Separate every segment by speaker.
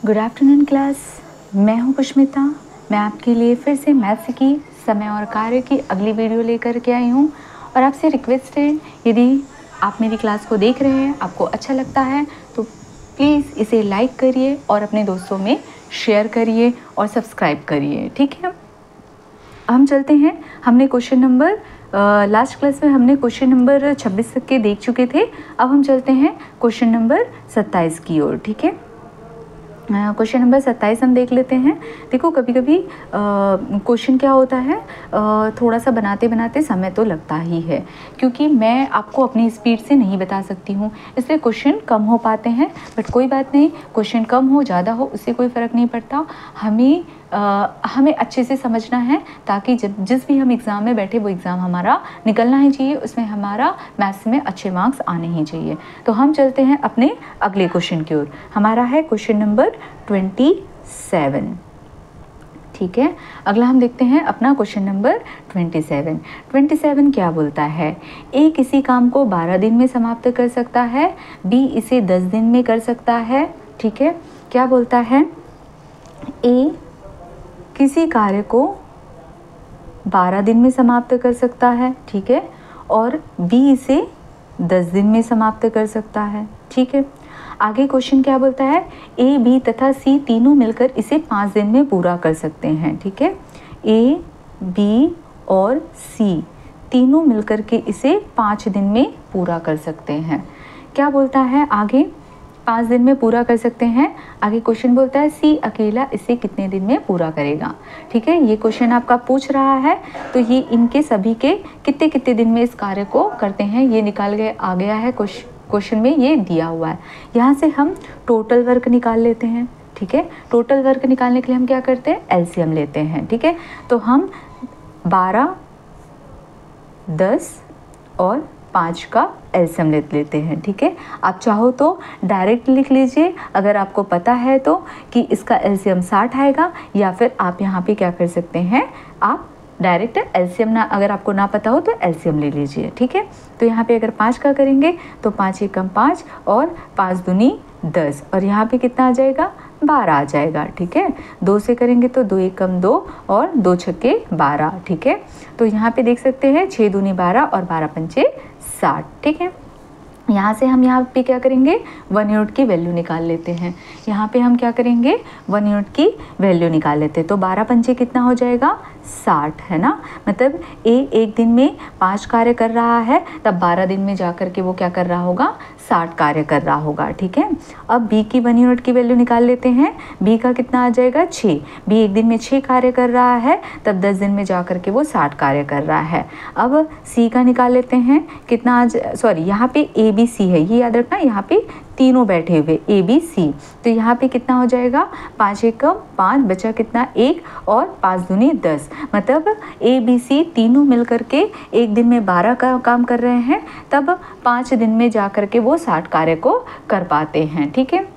Speaker 1: Good afternoon class. मैं हूं पुष्मिता। मैं आपके लिए फिर से मैथ्स की समय और कार्य की अगली वीडियो लेकर के आई हूं और आपसे रिक्वेस्ट है, यदि आप मेरी क्लास को देख रहे हैं, आपको अच्छा लगता है तो प्लीज़ इसे लाइक करिए और अपने दोस्तों में शेयर करिए और सब्सक्राइब करिए। ठीक है, हम चलते हैं। हमने क्वेश्चन नंबर लास्ट क्लास में हमने क्वेश्चन नंबर 26 तक के देख चुके थे। अब हम चलते हैं क्वेश्चन नंबर 27 की ओर। ठीक है, क्वेश्चन नंबर 27 हम देख लेते हैं। देखो, कभी कभी क्वेश्चन क्या होता है, थोड़ा सा बनाते बनाते समय तो लगता ही है, क्योंकि मैं आपको अपनी स्पीड से नहीं बता सकती हूँ, इसलिए क्वेश्चन कम हो पाते हैं। बट कोई बात नहीं, क्वेश्चन कम हो ज़्यादा हो उससे कोई फ़र्क नहीं पड़ता। हमें अच्छे से समझना है, ताकि जब जिस भी हम एग्ज़ाम में बैठे वो एग्ज़ाम हमारा निकलना ही चाहिए, उसमें हमारा मैथ्स में अच्छे मार्क्स आने ही चाहिए। तो हम चलते हैं अपने अगले क्वेश्चन की ओर। हमारा है क्वेश्चन नंबर 27। ठीक है, अगला हम देखते हैं अपना क्वेश्चन नंबर 27 क्या बोलता है। ए किसी काम को 12 दिन में समाप्त कर सकता है, बी इसे 10 दिन में कर सकता है। ठीक है, क्या बोलता है, ए किसी कार्य को 12 दिन में समाप्त कर सकता है, ठीक है, और बी इसे 10 दिन में समाप्त कर सकता है। ठीक है, आगे क्वेश्चन क्या बोलता है, ए बी तथा सी तीनों मिलकर इसे 5 दिन में पूरा कर सकते हैं। ठीक है, ए बी और सी तीनों मिलकर के इसे 5 दिन में पूरा कर सकते हैं। क्या बोलता है आगे, 5 दिन में पूरा कर सकते हैं। आगे क्वेश्चन बोलता है सी अकेला इसे कितने दिन में पूरा करेगा। ठीक है, ये क्वेश्चन आपका पूछ रहा है, तो ये इनके सभी के कितने कितने दिन में इस कार्य को करते हैं ये निकाल गए आ गया है। क्वेश्चन में ये दिया हुआ है। यहाँ से हम टोटल वर्क निकाल लेते हैं। ठीक है, टोटल वर्क निकालने के लिए हम क्या करते हैं, एलसीएम लेते हैं। ठीक है, तो हम 12, 10 और 5 का एलसीएम लेते हैं। ठीक है, आप चाहो तो डायरेक्ट लिख लीजिए, अगर आपको पता है तो, कि इसका एलसीएम 60 आएगा, या फिर आप यहाँ पे क्या कर सकते हैं, आप डायरेक्ट एलसीएम ना, अगर आपको ना पता हो तो एलसीएम ले लीजिए। ठीक है, तो यहाँ पे अगर 5 का करेंगे तो 5 एकम 5 और 5 दूनी 10, और यहाँ पे कितना आ जाएगा, 12 आ जाएगा। ठीक है, 2 से करेंगे तो 2 एकम 2 और 2 छक्के 12। ठीक है, तो यहाँ पे देख सकते हैं 6 दूनी 12 और 12 पंचे 60। ठीक है, यहाँ से हम यहाँ पे क्या करेंगे, 1 यूनिट की वैल्यू निकाल लेते हैं। यहाँ पे हम क्या करेंगे, 1 यूनिट की वैल्यू निकाल लेते हैं। तो 12 पंचे कितना हो जाएगा, 60 है ना। मतलब ए एक दिन में 5 कार्य कर रहा है, तब 12 दिन में जा कर के वो क्या कर रहा होगा, 60 कार्य कर रहा होगा। ठीक है, अब बी की 1 यूनिट की वैल्यू निकाल लेते हैं। बी का कितना आ जाएगा, 6। बी एक दिन में 6 कार्य कर रहा है, तब 10 दिन में जा कर के वो 60 कार्य कर रहा है। अब सी का निकाल लेते हैं, कितना सॉरी यहाँ पे ए बी सी है, ये याद रखना, यहाँ पे तीनों बैठे हुए ए बी सी, तो यहाँ पे कितना हो जाएगा, 5 एकम 5 बचा कितना 1 और 5 दूनी 10। मतलब ए बी सी तीनों मिलकर के एक दिन में 12 का काम कर रहे हैं, तब 5 दिन में जा कर के वो 60 कार्य को कर पाते हैं। ठीक है,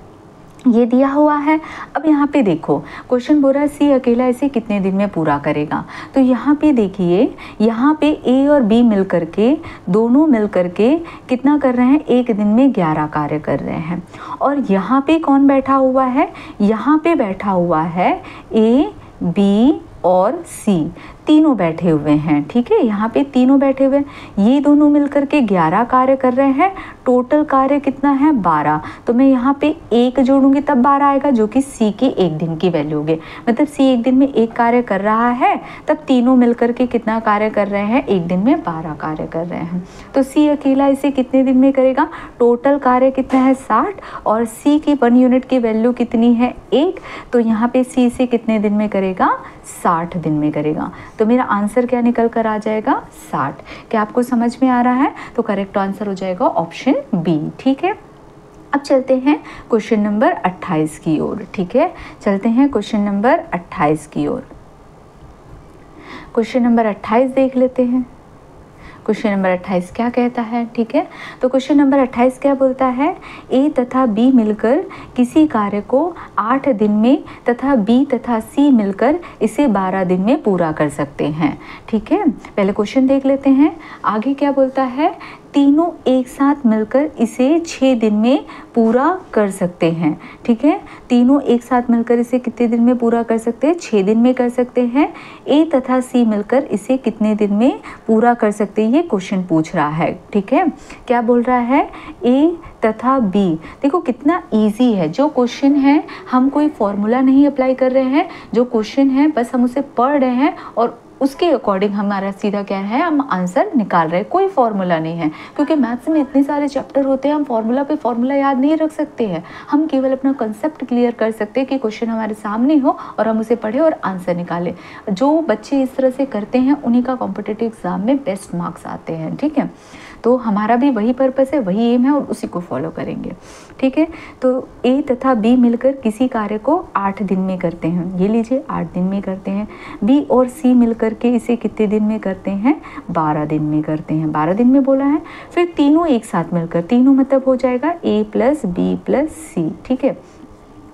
Speaker 1: ये दिया हुआ है। अब यहाँ पे देखो, क्वेश्चन बोल रहा है सी अकेला इसे कितने दिन में पूरा करेगा। तो यहाँ पे देखिए, यहाँ पे ए और बी मिलकर के, दोनों मिलकर के कितना कर रहे हैं, एक दिन में 11 कार्य कर रहे हैं। और यहाँ पे कौन बैठा हुआ है, यहाँ पे बैठा हुआ है ए बी और सी, तीनों बैठे हुए हैं। ठीक है, यहाँ पे तीनों बैठे हुए हैं, ये दोनों मिलकर के 11 कार्य कर रहे हैं। टोटल कार्य कितना है, 12। तो मैं यहाँ पे 1 जोड़ूंगी तब 12 आएगा, जो कि सी की एक दिन की वैल्यू होगी। मतलब सी एक दिन में 1 कार्य कर रहा है, तब तीनों मिलकर के कितना कार्य कर रहे हैं, एक दिन में 12 कार्य कर रहे हैं। तो सी अकेला इसे कितने दिन में करेगा, टोटल कार्य कितना है 60, और सी की 1 यूनिट की वैल्यू कितनी है 1, तो यहाँ पे सी इसे कितने दिन में करेगा, 60 दिन में करेगा। तो मेरा आंसर क्या निकल कर आ जाएगा, 60। क्या आपको समझ में आ रहा है, तो करेक्ट आंसर हो जाएगा ऑप्शन बी। ठीक है, अब चलते हैं क्वेश्चन नंबर 28 की ओर। ठीक है, चलते हैं क्वेश्चन नंबर 28 की ओर। क्वेश्चन नंबर 28 देख लेते हैं। क्वेश्चन नंबर 28 क्या कहता है। ठीक है, तो क्वेश्चन नंबर 28 क्या बोलता है, ए तथा बी मिलकर किसी कार्य को 8 दिन में तथा बी तथा सी मिलकर इसे 12 दिन में पूरा कर सकते हैं। ठीक है, पहले क्वेश्चन देख लेते हैं। आगे क्या बोलता है, तीनों एक साथ मिलकर इसे 6 दिन में पूरा कर सकते हैं। ठीक है, तीनों एक साथ मिलकर इसे कितने दिन में पूरा कर सकते हैं? 6 दिन में कर सकते हैं। ए तथा सी मिलकर इसे कितने दिन में पूरा कर सकते हैं? ये क्वेश्चन पूछ रहा है। ठीक है, क्या बोल रहा है? ए तथा बी। देखो कितना इजी है। जो क्वेश्चन है हम कोई फॉर्मूला नहीं अप्लाई कर रहे हैं, जो क्वेश्चन है बस हम उसे पढ़ रहे हैं और उसके अकॉर्डिंग हमारा सीधा क्या है, हम आंसर निकाल रहे हैं। कोई फॉर्मूला नहीं है, क्योंकि मैथ्स में इतने सारे चैप्टर होते हैं, हम फॉर्मूला पे फॉर्मूला याद नहीं रख सकते हैं। हम केवल अपना कंसेप्ट क्लियर कर सकते हैं कि क्वेश्चन हमारे सामने हो और हम उसे पढ़े और आंसर निकालें। जो बच्चे इस तरह से करते हैं उन्हीं का कॉम्पिटिटिव एग्जाम में बेस्ट मार्क्स आते हैं। ठीक है, तो हमारा भी वही पर्पस है, वही एम है और उसी को फॉलो करेंगे। ठीक है, तो ए तथा बी मिलकर किसी कार्य को 8 दिन में करते हैं। ये लीजिए 8 दिन में करते हैं। बी और सी मिलकर के इसे कितने दिन में करते हैं? 12 दिन में करते हैं। 12 दिन में बोला है। फिर तीनों एक साथ मिलकर, तीनों मतलब हो जाएगा ए प्लस बी प्लस सी। ठीक है,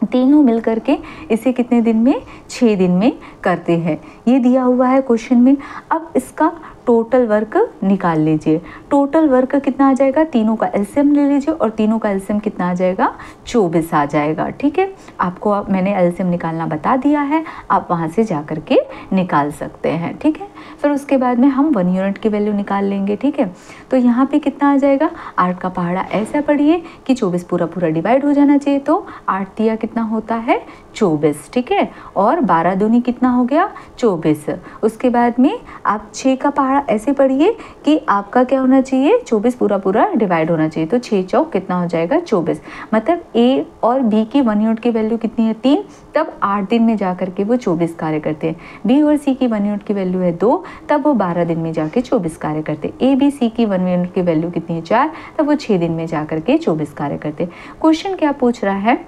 Speaker 1: तीनों मिलकर के इसे कितने दिन में? 6 दिन में करते हैं। ये दिया हुआ है क्वेश्चन में। अब इसका टोटल वर्क निकाल लीजिए। टोटल वर्क कितना आ जाएगा? तीनों का एलसीएम ले लीजिए और तीनों का एलसीएम कितना आ जाएगा? 24 आ जाएगा। ठीक है, आपको मैंने एलसीएम निकालना बता दिया है, आप वहाँ से जा कर के निकाल सकते हैं। ठीक है, फिर उसके बाद में हम 1 यूनिट की वैल्यू निकाल लेंगे। ठीक है, तो यहाँ पे कितना आ जाएगा? 8 का पहाड़ा ऐसा पढ़िए कि 24 पूरा पूरा डिवाइड हो जाना चाहिए। तो 8 दिया कितना होता है? 24। ठीक है, और 12 दूनी कितना हो गया? 24। उसके बाद में आप 6 का पहाड़ा ऐसे पढ़िए कि आपका क्या होना चाहिए? 24 पूरा पूरा डिवाइड होना चाहिए। तो 6 चौक कितना हो जाएगा? 24। मतलब ए और बी की 1 यूनिट की वैल्यू कितनी है? 3। तब 8 दिन में जा करके वो 24 कार्य करते हैं। बी और सी की 1 यूनिट की वैल्यू है 2, तब वो 12 दिन में जाके 24 कार्य करते हैं। ए बी सी की 1 यूनिट की वैल्यू कितनी है? 4, तब वो 6 दिन में जा करके 24 कार्य करते हैं। क्वेश्चन क्या पूछ रहा है?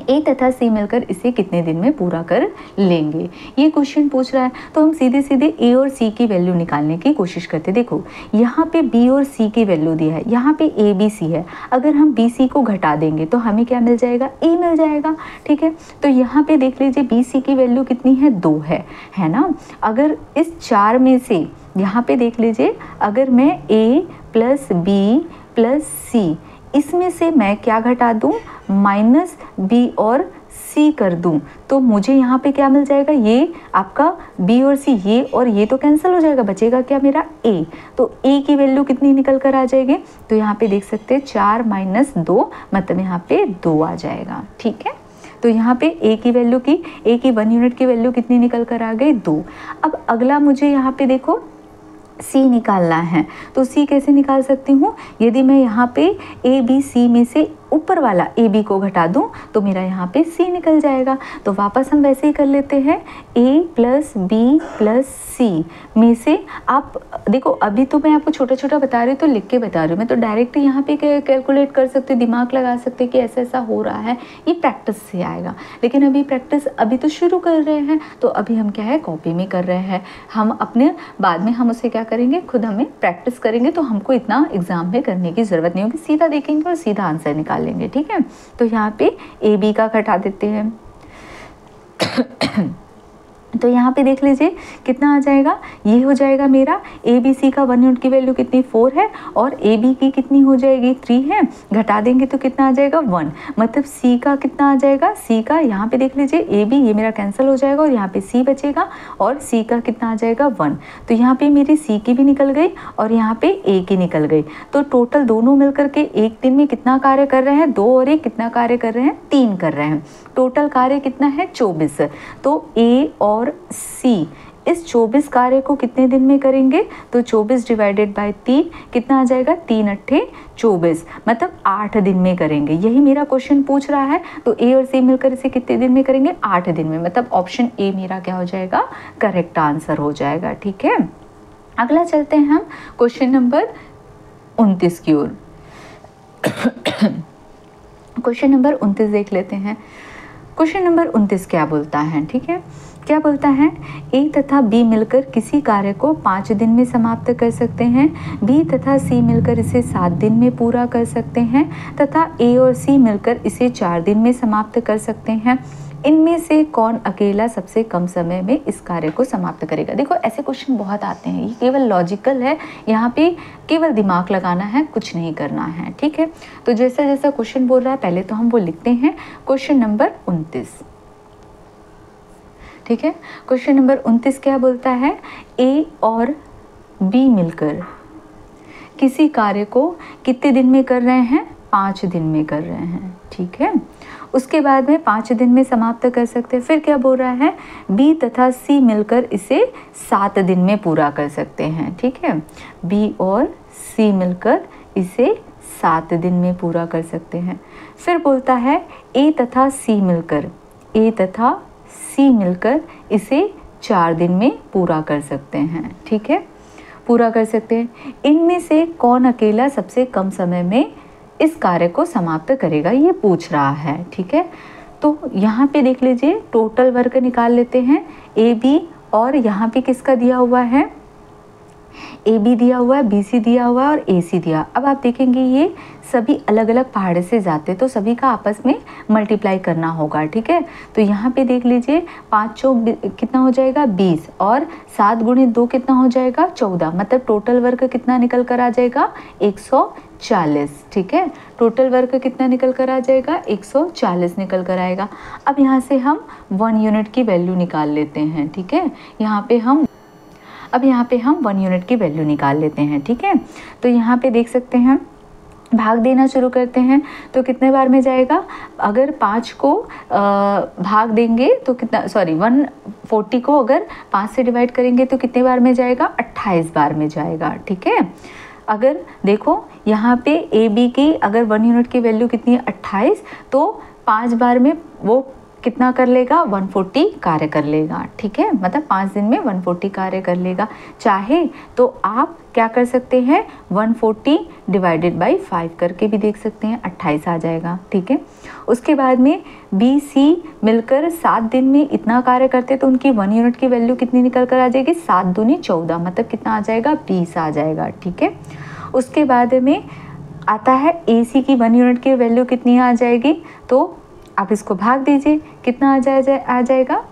Speaker 1: ए तथा सी मिलकर इसे कितने दिन में पूरा कर लेंगे, ये क्वेश्चन पूछ रहा है। तो हम सीधे सीधे ए और सी की वैल्यू निकालने की कोशिश करते हैं। देखो यहाँ पे बी और सी की वैल्यू दी है, यहाँ पे ए बी सी है। अगर हम बी सी को घटा देंगे तो हमें क्या मिल जाएगा? ए मिल जाएगा। ठीक है, तो यहाँ पे देख लीजिए बी सी की वैल्यू कितनी है? 2 है ना। अगर इस 4 में से यहाँ पे देख लीजिए, अगर मैं ए प्लस बी प्लस सी इसमें से मैं क्या घटा दूं? माइनस बी और सी कर दूं, तो मुझे यहाँ पे क्या मिल जाएगा? ये आपका बी और सी, ये और ये तो कैंसिल हो जाएगा, बचेगा क्या मेरा? ए। तो ए की वैल्यू कितनी निकल कर आ जाएगी? तो यहाँ पे देख सकते हैं 4 - 2 मतलब यहाँ पे 2 आ जाएगा। ठीक है, तो यहाँ पे ए की वैल्यू की, ए की 1 यूनिट की वैल्यू कितनी निकल कर आ गई? 2। अब अगला मुझे यहाँ पे देखो सी निकालना है। तो सी कैसे निकाल सकती हूँ? यदि मैं यहाँ पे ए बी सी में से ऊपर वाला ए बी को घटा दूं तो मेरा यहाँ पे सी निकल जाएगा। तो वापस हम वैसे ही कर लेते हैं, ए प्लस बी प्लस सी में से आप देखो, अभी तो मैं आपको छोटा छोटा बता रही हूँ तो लिख के बता रही हूँ, मैं तो डायरेक्ट यहाँ पे कैलकुलेट कर सकते, दिमाग लगा सकते कि ऐसा ऐसा हो रहा है, ये प्रैक्टिस से आएगा। लेकिन अभी प्रैक्टिस अभी तो शुरू कर रहे हैं, तो अभी हम क्या है कॉपी में कर रहे हैं। हम अपने बाद में हम उसे क्या करेंगे, खुद हमें प्रैक्टिस करेंगे, तो हमको इतना एग्जाम में करने की ज़रूरत नहीं होगी, सीधा देखेंगे और सीधा आंसर निकाल लेंगे। ठीक है, तो यहाँ पे ए बी का घटा देते हैं। तो यहाँ पे देख लीजिए कितना आ जाएगा, ये हो जाएगा मेरा ए बी सी का 1 यूनिट की वैल्यू कितनी 4 है और ए बी की कितनी हो जाएगी 3 है, घटा देंगे तो कितना आ जाएगा 1, मतलब सी का कितना आ जाएगा, सी का यहाँ पे देख लीजिए ए बी ये मेरा कैंसिल हो जाएगा और यहाँ पे सी बचेगा और सी का कितना आ जाएगा 1। तो यहाँ पे मेरी सी की भी निकल गई और यहाँ पे ए की निकल गई। तो टोटल दोनों मिलकर के एक दिन में कितना कार्य कर रहे हैं, 2 और 1 कितना कार्य कर रहे हैं, 3 कर रहे हैं। टोटल कार्य कितना है 24। तो ए और सी इस 24 कार्य को कितने दिन में करेंगे, तो 24 डिवाइडेड बाय 3 कितना आ जाएगा, 3 अट्ठे 24 मतलब 8 दिन में करेंगे। यही मेरा क्वेश्चन पूछ रहा है। तो ए और सी मिलकर इसे कितने दिन में करेंगे, 8 दिन में, मतलब ऑप्शन ए मेरा क्या हो जाएगा, करेक्ट आंसर हो जाएगा। ठीक है, अगला चलते हैं हम क्वेश्चन नंबर 29 की ओर। क्वेश्चन नंबर 29 देख लेते हैं। क्वेश्चन नंबर 29 क्या बोलता है, ठीक है, क्या बोलता है, ए तथा बी मिलकर किसी कार्य को 5 दिन में समाप्त कर सकते हैं, बी तथा सी मिलकर इसे 7 दिन में पूरा कर सकते हैं तथा ए और सी मिलकर इसे 4 दिन में समाप्त कर सकते हैं। इनमें से कौन अकेला सबसे कम समय में इस कार्य को समाप्त करेगा। देखो ऐसे क्वेश्चन बहुत आते हैं, ये केवल लॉजिकल है, यहाँ पे केवल दिमाग लगाना है, कुछ नहीं करना है, ठीक है। तो जैसा जैसा क्वेश्चन बोल रहा है पहले तो हम वो लिखते हैं। क्वेश्चन नंबर 29, ठीक है। क्वेश्चन नंबर 29 क्या बोलता है, ए और बी मिलकर किसी कार्य को कितने दिन में कर रहे हैं, 5 दिन में कर रहे हैं, ठीक है। उसके बाद में 5 दिन में समाप्त कर सकते हैं। फिर क्या बोल रहा है, बी तथा सी मिलकर इसे 7 दिन में पूरा कर सकते हैं, ठीक है। बी और सी मिलकर इसे 7 दिन में पूरा कर सकते हैं। फिर बोलता है ए तथा सी मिलकर इसे 4 दिन में पूरा कर सकते हैं, ठीक है, पूरा कर सकते हैं। इनमें से कौन अकेला सबसे कम समय में इस कार्य को समाप्त करेगा, ये पूछ रहा है, ठीक है। तो यहाँ पे देख लीजिए, टोटल वर्क निकाल लेते हैं, ए बी, और यहाँ पे किसका दिया हुआ है, ए बी दिया हुआ है, बी सी दिया हुआ है और ए सी दिया। अब आप देखेंगे ये सभी अलग अलग पहाड़े से जाते, तो सभी का आपस में मल्टीप्लाई करना होगा, ठीक है। तो यहाँ पे देख लीजिए, 5 चौक कितना हो जाएगा 20, और 7 गुणित 2 कितना हो जाएगा 14, मतलब टोटल वर्क कितना निकल कर आ जाएगा 140, ठीक है। टोटल वर्क कितना निकल कर आ जाएगा 140 निकल कर आएगा। अब यहाँ से हम 1 यूनिट की वैल्यू निकाल लेते हैं, ठीक है। यहाँ पे हम 1 यूनिट की वैल्यू निकाल लेते हैं, ठीक है। तो यहाँ पे देख सकते हैं, भाग देना शुरू करते हैं, तो कितने बार में जाएगा, अगर 5 को भाग देंगे तो कितना, 140 को अगर 5 से डिवाइड करेंगे तो कितने बार में जाएगा, 28 बार में जाएगा, ठीक है। अगर देखो यहाँ पे ए बी की अगर 1 यूनिट की वैल्यू कितनी है 28, तो 5 बार में वो कितना कर लेगा, 140 कार्य कर लेगा, ठीक है। मतलब 5 दिन में 140 कार्य कर लेगा। चाहे तो आप क्या कर सकते हैं, 140 डिवाइडेड बाई 5 करके भी देख सकते हैं, 28 आ जाएगा, ठीक है। उसके बाद में बी सी मिलकर 7 दिन में इतना कार्य करते, तो उनकी 1 यूनिट की वैल्यू कितनी निकल कर आ जाएगी, 7 दूनी 14, मतलब कितना आ जाएगा 20 आ जाएगा, ठीक है। उसके बाद में आता है ए सी की 1 यूनिट की वैल्यू कितनी आ जाएगी, तो आप इसको भाग दीजिए, कितना आ जाएगा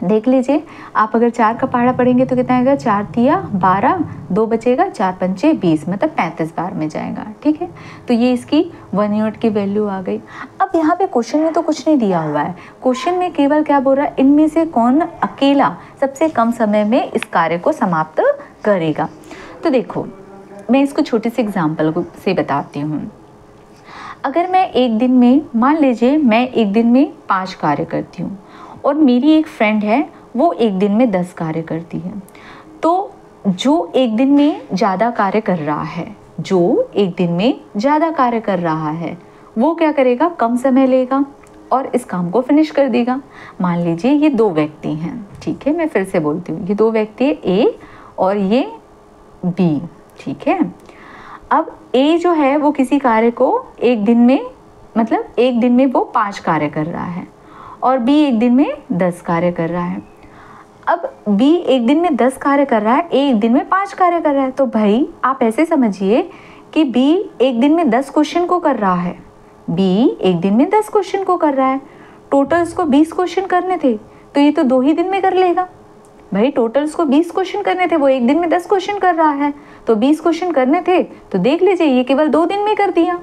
Speaker 1: देख लीजिए। आप अगर 4 का पहाड़ा पढ़ेंगे तो कितना आएगा, 4 तिया 12, 2 बचेगा, 4 पंचे 20, मतलब 35 बार में जाएगा, ठीक है। तो ये इसकी 1 यूनिट की वैल्यू आ गई। अब यहाँ पे क्वेश्चन में तो कुछ नहीं दिया हुआ है, क्वेश्चन में केवल क्या बोल रहा है, इनमें से कौन अकेला सबसे कम समय में इस कार्य को समाप्त करेगा। तो देखो मैं इसको छोटे से एग्जाम्पल से बताती हूँ। अगर मैं एक दिन में, मान लीजिए मैं एक दिन में 5 कार्य करती हूँ और मेरी एक फ्रेंड है वो एक दिन में 10 कार्य करती है, तो जो एक दिन में ज़्यादा कार्य कर रहा है वो क्या करेगा, कम समय लेगा और इस काम को फिनिश कर देगा। मान लीजिए ये 2 व्यक्ति हैं, ठीक है, मैं फिर से बोलती हूँ, ये 2 व्यक्ति है, ए और ये बी, ठीक है। अब ए जो है वो किसी कार्य को एक दिन में, मतलब एक दिन में वो 5 कार्य कर रहा है और बी एक दिन में 10 कार्य कर रहा है। अब बी एक दिन में 10 कार्य कर रहा है, ए एक दिन में 5 कार्य कर रहा है, तो भाई आप ऐसे समझिए कि बी एक दिन में 10 क्वेश्चन को कर रहा है, टोटल उसको 20 क्वेश्चन करने थे, तो ये तो 2 ही दिन में कर लेगा। भाई टोटल उसको 20 क्वेश्चन करने थे, वो एक दिन में 10 क्वेश्चन कर रहा है, तो 20 क्वेश्चन करने थे, तो देख लीजिए ये केवल 2 दिन में कर दिया,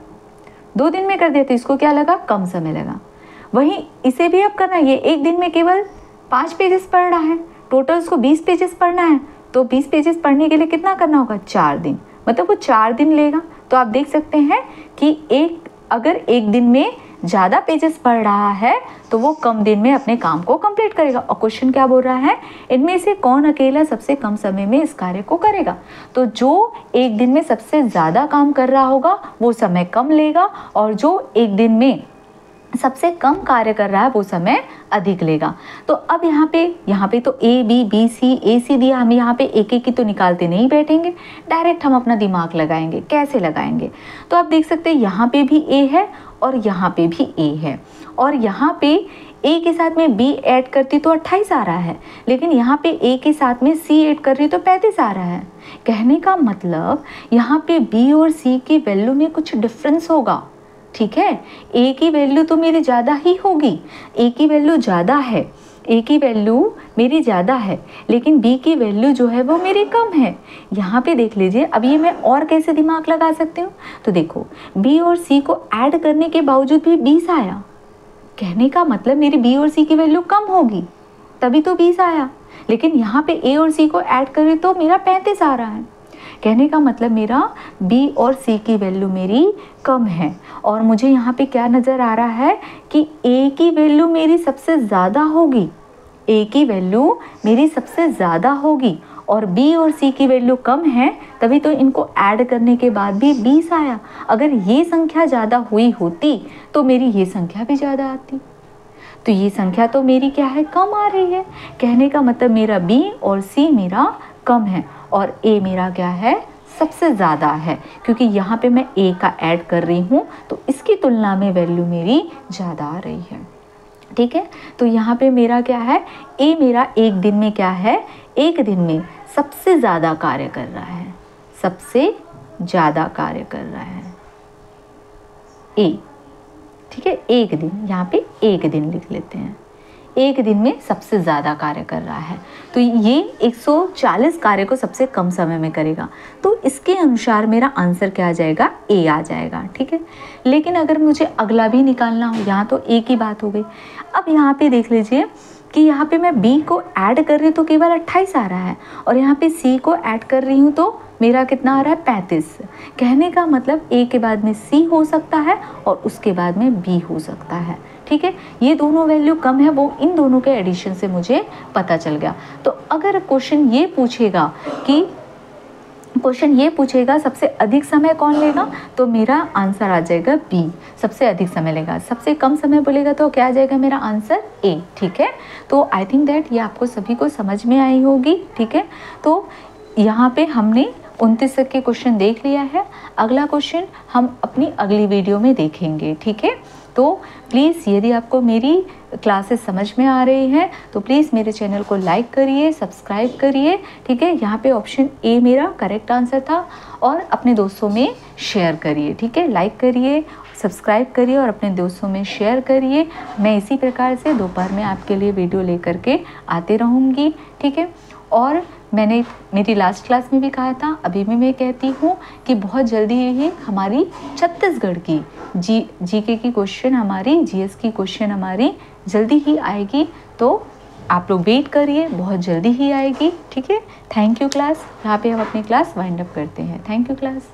Speaker 1: 2 दिन में कर दिया, तो इसको क्या लगा, कम समय लगा। वहीं इसे भी अब करना है, ये एक दिन में केवल 5 पेजेस पढ़ रहा है, टोटल उसको 20 पेजेस पढ़ना है, तो 20 पेजेस पढ़ने के लिए कितना करना होगा, 4 दिन, मतलब वो 4 दिन लेगा। तो आप देख सकते हैं कि अगर एक दिन में ज़्यादा पेजेस पढ़ रहा है तो वो कम दिन में अपने काम को कंप्लीट करेगा। और क्वेश्चन क्या बोल रहा है, इनमें से कौन अकेला सबसे कम समय में इस कार्य को करेगा। तो जो एक दिन में सबसे ज़्यादा काम कर रहा होगा वो समय कम लेगा, और जो एक दिन में सबसे कम कार्य कर रहा है वो समय अधिक लेगा। तो अब यहाँ पे तो ए बी सी दिया, हम यहाँ पे एक एक की तो निकालते नहीं बैठेंगे, डायरेक्ट हम अपना दिमाग लगाएंगे। कैसे लगाएंगे, तो आप देख सकते हैं यहाँ पे भी ए है और यहाँ पे भी ए है, और यहाँ पे ए के साथ में बी ऐड करती तो 28 आ रहा है, लेकिन यहाँ पे ए के साथ में सी ऐड कर रही तो 35 आ रहा है। कहने का मतलब यहाँ पे बी और सी की वैल्यू में कुछ डिफरेंस होगा, ठीक है, ए की वैल्यू तो मेरी ज़्यादा ही होगी, ए की वैल्यू ज़्यादा है, ए की वैल्यू मेरी ज़्यादा है, लेकिन बी की वैल्यू जो है वो मेरी कम है। यहाँ पे देख लीजिए, अब ये मैं और कैसे दिमाग लगा सकती हूँ, तो देखो बी और सी को ऐड करने के बावजूद भी 20 आया, कहने का मतलब मेरी बी और सी की वैल्यू कम होगी, तभी तो 20 आया। लेकिन यहाँ पे ए और सी को ऐड करें तो मेरा 35 आ रहा है, कहने का मतलब मेरा बी और सी की वैल्यू मेरी कम है। और मुझे यहाँ पे क्या नज़र आ रहा है कि ए की वैल्यू मेरी सबसे ज़्यादा होगी, ए की वैल्यू मेरी सबसे ज़्यादा होगी और बी और सी की वैल्यू कम है, तभी तो इनको ऐड करने के बाद भी 20 आया। अगर ये संख्या ज़्यादा हुई होती तो मेरी ये संख्या भी ज़्यादा आती, तो ये संख्या तो मेरी क्या है, कम आ रही है। कहने का मतलब मेरा बी और सी मेरा कम है और ए मेरा क्या है, सबसे ज़्यादा है, क्योंकि यहाँ पे मैं ए का ऐड कर रही हूँ तो इसकी तुलना में वैल्यू मेरी ज़्यादा आ रही है। ठीक है, तो यहाँ पे मेरा क्या है, ए मेरा एक दिन में क्या है, एक दिन में सबसे ज़्यादा कार्य कर रहा है, सबसे ज़्यादा कार्य कर रहा है ए। ठीक है, एक दिन, यहाँ पे एक दिन लिख लेते हैं, एक दिन में सबसे ज़्यादा कार्य कर रहा है, तो ये 140 कार्य को सबसे कम समय में करेगा, तो इसके अनुसार मेरा आंसर क्या आ जाएगा, ए आ जाएगा। ठीक है, लेकिन अगर मुझे अगला भी निकालना हो, यहाँ तो ए की बात हो गई, अब यहाँ पे देख लीजिए कि यहाँ पे मैं बी को ऐड कर रही हूँ तो केवल 28 आ रहा है और यहाँ पे सी को ऐड कर रही हूँ तो मेरा कितना आ रहा है, 35। कहने का मतलब ए के बाद में सी हो सकता है और उसके बाद में बी हो सकता है। ठीक है, ये दोनों वैल्यू कम है, वो इन दोनों के एडिशन से मुझे पता चल गया। तो अगर क्वेश्चन ये पूछेगा सबसे अधिक समय कौन लेगा, तो मेरा आंसर आ जाएगा बी, सबसे अधिक समय लेगा। सबसे कम समय बोलेगा तो क्या आ जाएगा मेरा आंसर, ए। ठीक है, तो आई थिंक दैट ये आपको सभी को समझ में आई होगी। ठीक है, तो यहाँ पे हमने 29 तक के क्वेश्चन देख लिया है, अगला क्वेश्चन हम अपनी अगली वीडियो में देखेंगे। ठीक है, तो प्लीज़ यदि आपको मेरी क्लासेस समझ में आ रही हैं तो प्लीज़ मेरे चैनल को लाइक करिए, सब्सक्राइब करिए। ठीक है, यहाँ पे ऑप्शन ए मेरा करेक्ट आंसर था, और अपने दोस्तों में शेयर करिए। ठीक है, लाइक करिए, सब्सक्राइब करिए और अपने दोस्तों में शेयर करिए। मैं इसी प्रकार से दोपहर में आपके लिए वीडियो लेकर के आते रहूँगी। ठीक है, और मैंने मेरी लास्ट क्लास में भी कहा था, अभी भी मैं कहती हूँ कि बहुत जल्दी ही हमारी छत्तीसगढ़ की जीके की क्वेश्चन, हमारी जीएस की क्वेश्चन हमारी जल्दी ही आएगी, तो आप लोग वेट करिए, बहुत जल्दी ही आएगी। ठीक है, थैंक यू क्लास। यहाँ पे हम अपनी क्लास वाइंड अप करते हैं। Thank you class.